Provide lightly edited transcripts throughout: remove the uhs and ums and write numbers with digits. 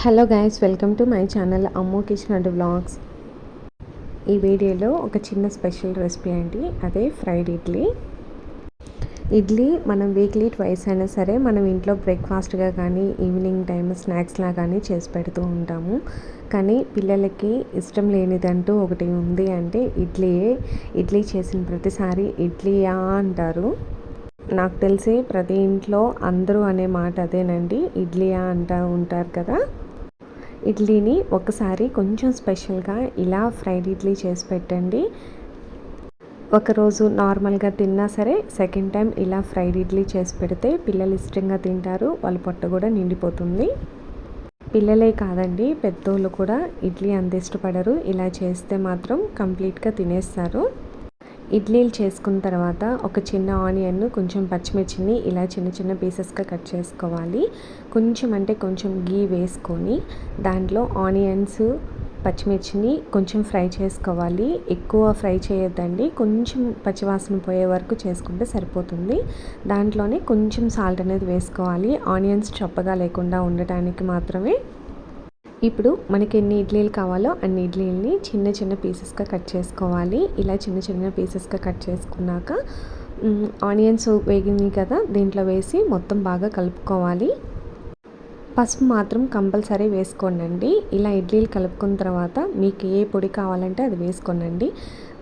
Hello guys, welcome to my channel Ammu kitchen and vlogs. ఈ వీడియోలో ఒక చిన్న స్పెషల్ రెసిపీ అండి, అదే ఫ్రైడ్ ఇడ్లీ. ఇడ్లీ మనం వీక్లీ ట్వైస్ అయినా సరే మనం ఇంట్లో బ్రేక్ఫాస్ట్గా కానీ ఈవినింగ్ టైం స్నాక్స్లా కానీ చేసి పెడుతూ ఉంటాము. కానీ పిల్లలకి ఇష్టం లేనిదంటూ ఒకటి ఉంది అంటే ఇడ్లీయే. ఇడ్లీ చేసిన ప్రతిసారి ఇడ్లీయా అంటారు. నాకు తెలిసి ప్రతి ఇంట్లో అందరూ అనే మాట అదేనండి, ఇడ్లీయా అంటూ ఉంటారు కదా. ఇడ్లీని ఒకసారి కొంచెం స్పెషల్గా ఇలా ఫ్రైడ్ ఇడ్లీ చేసి పెట్టండి. ఒకరోజు నార్మల్గా తిన్నా సరే సెకండ్ టైం ఇలా ఫ్రైడ్ ఇడ్లీ చేసి పెడితే పిల్లలు ఇష్టంగా తింటారు, వాళ్ళ పొట్ట కూడా నిండిపోతుంది. పిల్లలే కాదండి, పెద్దోళ్ళు కూడా ఇడ్లీ అంత ఇష్టపడరు, ఇలా చేస్తే మాత్రం కంప్లీట్గా తినేస్తారు. ఇడ్లీలు చేసుకున్న తర్వాత ఒక చిన్న ఆనియన్, కొంచెం పచ్చిమిర్చిని ఇలా చిన్న చిన్న పీసెస్గా కట్ చేసుకోవాలి. కొంచెం గీ వేసుకొని దాంట్లో ఆనియన్స్, పచ్చిమిర్చిని కొంచెం ఫ్రై చేసుకోవాలి. ఎక్కువ ఫ్రై చేయొద్దండి, కొంచెం పచ్చివాసన పోయే వరకు చేసుకుంటే సరిపోతుంది. దాంట్లోనే కొంచెం సాల్ట్ అనేది వేసుకోవాలి, ఆనియన్స్ చప్పగా లేకుండా ఉండటానికి మాత్రమే. ఇప్పుడు మనకి ఎన్ని ఇడ్లీలు కావాలో అన్ని ఇడ్లీలని చిన్న చిన్న పీసెస్గా కట్ చేసుకోవాలి. ఇలా చిన్న చిన్న పీసెస్గా కట్ చేసుకున్నాక ఆనియన్స్ వేగినాయి కదా, దీంట్లో వేసి మొత్తం బాగా కలుపుకోవాలి. పసుపు మాత్రం కంపల్సరీ వేసుకోండి. ఇలా ఇడ్లీలు కలుపుకున్న తర్వాత మీకు ఏ పొడి కావాలంటే అది వేసుకోండి.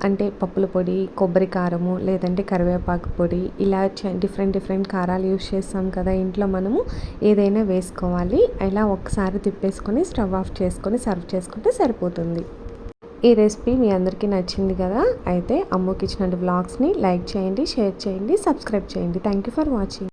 అంటే పప్పుల పొడి, కొబ్బరి కారము, లేదంటే కరివేపాకు పొడి, ఇలా డిఫరెంట్ కారాలు యూస్ చేస్తాం కదా ఇంట్లో, మనము ఏదైనా వేసుకోవాలి. ఇలా ఒక్కసారి తిప్పేసుకొని స్టవ్ ఆఫ్ చేసుకొని సర్వ్ చేసుకుంటే సరిపోతుంది. ఈ రెసిపీ మీ అందరికీ నచ్చింది కదా, అయితే అమ్ము కిచెన్ అండ్ వ్లాగ్స్ని లైక్ చేయండి, షేర్ చేయండి, సబ్స్క్రైబ్ చేయండి. Thank you for watching.